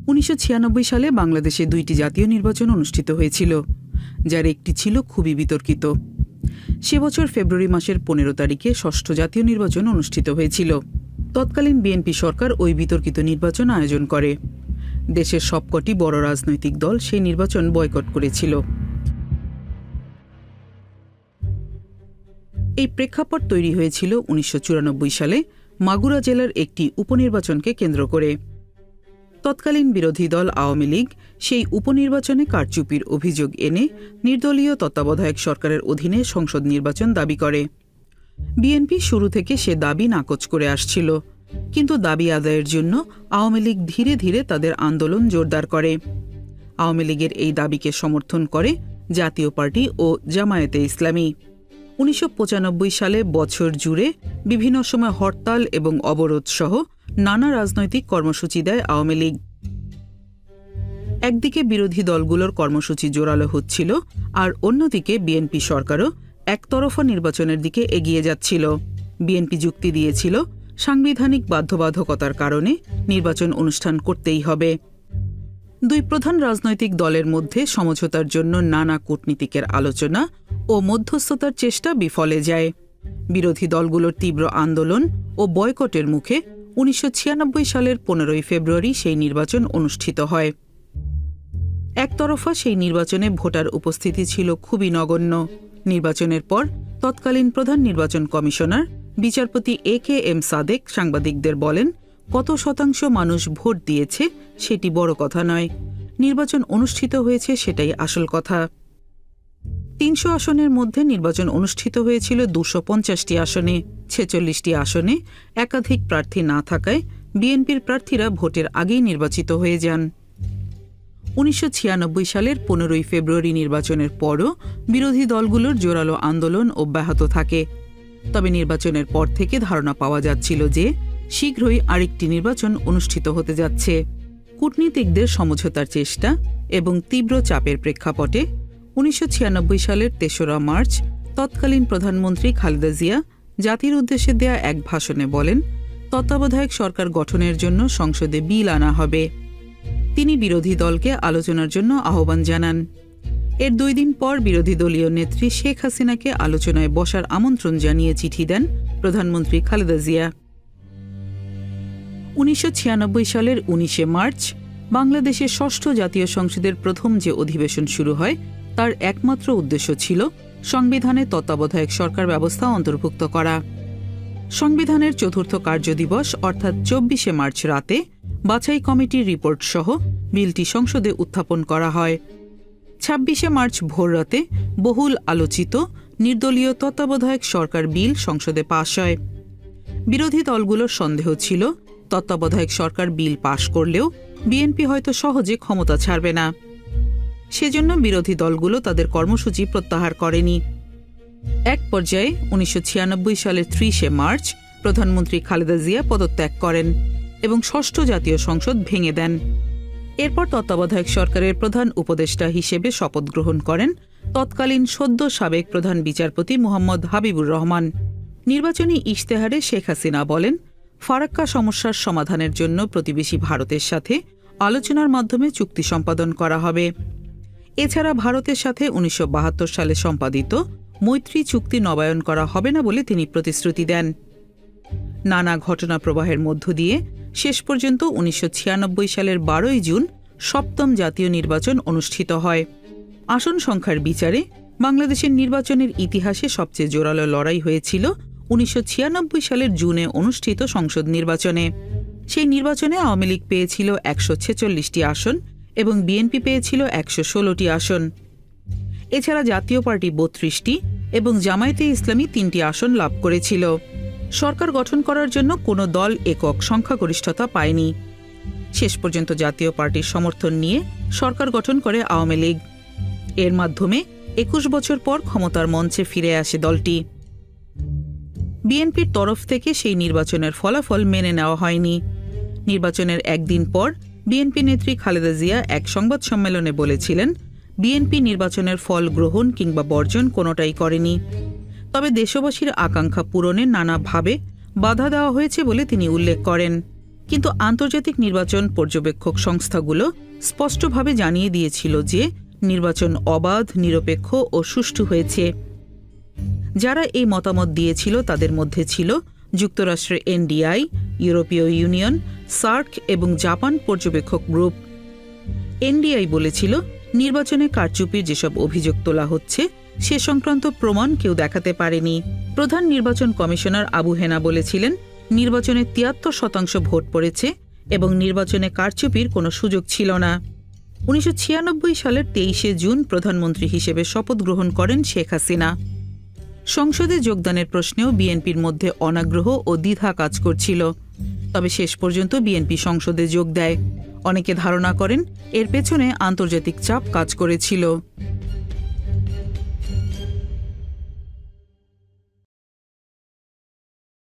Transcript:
1996 সালে বাংলাদেশে 2টি জাতীয় নির্বাচন অনুষ্ঠিত হয়েছিল, যার একটি ছিল খুবই বিতর্কিত। সে বছর ফেব্রুয়ারি মাসের 15 তারিখে ষষ্ঠ জাতীয় নির্বাচন অনুষ্ঠিত হয়েছিল। তৎকালীন বিএনপি সরকার ওই বিতর্কিত নির্বাচন আয়োজন করে। দেশের সবকটি বড় রাজনৈতিক দল সেই নির্বাচন বয়কট করেছিল। এই প্রেক্ষাপট তৈরি হয়েছিল 1994 সালে মাগুরা জেলার একটি উপনির্বাচনকে কেন্দ্র করে। তৎকালীন বিরোধী দল আওয়ামী লীগ সেই উপনির্বাচনে কারচুপির অভিযোগ এনে নির্দলীয় তত্ত্বাবধায়ক সরকারের অধীনে সংসদ নির্বাচন দাবি করে। বিএনপি শুরু থেকে সে দাবি নাকচ করে আসছিল, কিন্তু দাবি আদায়ের জন্য আওয়ামী লীগ ধীরে ধীরে তাদের আন্দোলন জোরদার করে। আওয়ামী লীগের এই দাবিকে সমর্থন করে জাতীয় পার্টি ও জামায়াতে ইসলামী। 1995 সালে বছর জুড়ে বিভিন্ন সময় হরতাল এবং অবরোধ সহ নানা রাজনৈতিক কর্মসূচি দেয় আওয়ামী লীগ। একদিকে বিরোধী দলগুলোর কর্মসূচি জোরালো হচ্ছিল, আর অন্যদিকে বিএনপি সরকারও একতরফা নির্বাচনের দিকে এগিয়ে যাচ্ছিল। বিএনপি যুক্তি দিয়েছিল, সাংবিধানিক বাধ্যবাধকতার কারণে নির্বাচন অনুষ্ঠান করতেই হবে। দুই প্রধান রাজনৈতিক দলের মধ্যে সমঝোতার জন্য নানা কূটনীতিকের আলোচনা ও মধ্যস্থতার চেষ্টা বিফলে যায়। বিরোধী দলগুলোর তীব্র আন্দোলন ও বয়কটের মুখে 1996 সালের 15 ফেব্রুয়ারি সেই নির্বাচন অনুষ্ঠিত হয়। একতরফা সেই নির্বাচনে ভোটার উপস্থিতি ছিল খুবই নগণ্য। নির্বাচনের পর তৎকালীন প্রধান নির্বাচন কমিশনার বিচারপতি AKM সাদেক সাংবাদিকদের বলেন, কত শতাংশ মানুষ ভোট দিয়েছে সেটি বড় কথা নয়, নির্বাচন অনুষ্ঠিত হয়েছে সেটাই আসল কথা। 300 আসনের মধ্যে নির্বাচন অনুষ্ঠিত হয়েছিল 250টি আসনে। 46টি আসনে একাধিক প্রার্থী না থাকায় বিএনপির প্রার্থীরা ভোটের আগেই নির্বাচিত হয়ে যান। 1996 সালের 15 ফেব্রুয়ারি নির্বাচনের পরও বিরোধী দলগুলোর জোরালো আন্দোলন অব্যাহত থাকে। তবে নির্বাচনের পর থেকে ধারণা পাওয়া যাচ্ছিল যে শীঘ্রই আরেকটি নির্বাচন অনুষ্ঠিত হতে যাচ্ছে। কূটনীতিকদের সমঝোতার চেষ্টা এবং তীব্র চাপের প্রেক্ষাপটে 1996 সালের 3রা মার্চ তৎকালীন প্রধানমন্ত্রী খালেদা জিয়া জাতির উদ্দেশ্যে দেয়া এক ভাষণে বলেন, তত্ত্বাবধায়ক সরকার গঠনের জন্য সংসদে বিল আনা হবে। তিনি বিরোধী দলকে আলোচনার জন্য আহ্বান জানান। এর 2 দিন পর বিরোধী দলীয় নেত্রী শেখ হাসিনাকে আলোচনায় বসার আমন্ত্রণ জানিয়ে চিঠি দেন প্রধানমন্ত্রী খালেদা জিয়া। 1996 সালের 19 মার্চ বাংলাদেশের ষষ্ঠ জাতীয় সংসদের প্রথম যে অধিবেশন শুরু হয়, তার একমাত্র উদ্দেশ্য ছিল সংবিধানে তত্ত্বাবধায়ক সরকার ব্যবস্থা অন্তর্ভুক্ত করা। সংবিধানের 4র্থ কার্যদিবস অর্থাৎ 24 মার্চ রাতে বাছাই কমিটির রিপোর্ট সহ বিলটি সংসদে উত্থাপন করা হয়। 26 মার্চ ভোররাতে বহুল আলোচিত নির্দলীয় তত্ত্বাবধায়ক সরকার বিল সংসদে পাশ হয়। বিরোধী দলগুলোর সন্দেহ ছিল, তত্ত্বাবধায়ক সরকার বিল পাশ করলেও বিএনপি হয়তো সহজে ক্ষমতা ছাড়বে না। সেজন্য বিরোধী দলগুলো তাদের কর্মসূচি প্রত্যাহার করেনি। এক পর্যায়ে 1996 সালের 30 মার্চ প্রধানমন্ত্রী খালেদা জিয়া পদত্যাগ করেন এবং ষষ্ঠ জাতীয় সংসদ ভেঙে দেন। এরপর তত্ত্বাবধায়ক সরকারের প্রধান উপদেষ্টা হিসেবে শপথ গ্রহণ করেন তৎকালীন সদ্য সাবেক প্রধান বিচারপতি মোহাম্মদ হাবিবুর রহমান। নির্বাচনী ইশতেহারে শেখ হাসিনা বলেন, ফারাক্কা সমস্যার সমাধানের জন্য প্রতিবেশী ভারতের সাথে আলোচনার মাধ্যমে চুক্তি সম্পাদন করা হবে। এছাড়া ভারতের সাথে 1972 সালে সম্পাদিত মৈত্রী চুক্তি নবায়ন করা হবে না বলে তিনি প্রতিশ্রুতি দেন। নানা ঘটনা প্রবাহের মধ্য দিয়ে শেষ পর্যন্ত 1996 সালের 12 জুন সপ্তম জাতীয় নির্বাচন অনুষ্ঠিত হয়। আসন সংখ্যার বিচারে বাংলাদেশের নির্বাচনের ইতিহাসে সবচেয়ে জোরালো লড়াই হয়েছিল 1996 সালের জুনে অনুষ্ঠিত সংসদ নির্বাচনে। সেই নির্বাচনে আওয়ামী লীগ পেয়েছিল 146টি আসন এবং বিএনপি পেয়েছিল 116টি আসন। এছাড়া জাতীয় পার্টি 32টি এবং জামায়াতে ইসলামী 3টি আসন লাভ করেছিল। সরকার গঠন করার জন্য কোনো দল একক সংখ্যাগরিষ্ঠতা পায়নি। শেষ পর্যন্ত জাতীয় পার্টির সমর্থন নিয়ে সরকার গঠন করে আওয়ামী লীগ। এর মাধ্যমে 21 বছর পর ক্ষমতার মঞ্চে ফিরে আসে দলটি। বিএনপির তরফ থেকে সেই নির্বাচনের ফলাফল মেনে নেওয়া হয়নি। নির্বাচনের একদিন পর বিএনপি নেত্রী খালেদা জিয়া এক সংবাদ সম্মেলনে বলেছিলেন, বিএনপি নির্বাচনের ফল গ্রহণ কিংবা বর্জন কোনোটাই করেনি, তবে দেশবাসীর আকাঙ্ক্ষা পূরণে নানাভাবে বাধা দেওয়া হয়েছে বলে তিনি উল্লেখ করেন। কিন্তু আন্তর্জাতিক নির্বাচন পর্যবেক্ষক সংস্থাগুলো স্পষ্টভাবে জানিয়ে দিয়েছিল যে নির্বাচন অবাধ, নিরপেক্ষ ও সুষ্ঠু হয়েছে। যারা এই মতামত দিয়েছিল তাদের মধ্যে ছিল যুক্তরাষ্ট্রের এনডিআই, ইউরোপীয় ইউনিয়ন, সার্ক এবং জাপান পর্যবেক্ষক গ্রুপ। এনডিআই বলেছিল, নির্বাচনে কারচুপির যেসব অভিযোগ তোলা হচ্ছে সে সংক্রান্ত প্রমাণ কেউ দেখাতে পারেনি। প্রধান নির্বাচন কমিশনার আবু হেনা বলেছিলেন, নির্বাচনে ৭৩% ভোট পড়েছে এবং নির্বাচনে কারচুপির কোনো সুযোগ ছিল না। ১৯৯৬ সালের ২৩শে জুন প্রধানমন্ত্রী হিসেবে শপথ গ্রহণ করেন শেখ হাসিনা। সংসদে যোগদানের প্রশ্নেও বিএনপির মধ্যে অনাগ্রহ ও দ্বিধা কাজ করছিল। তবে শেষ পর্যন্ত বিএনপি সংসদে যোগ দেয়। অনেকে ধারণা করেন এর পেছনে আন্তর্জাতিক চাপ কাজ করেছিল।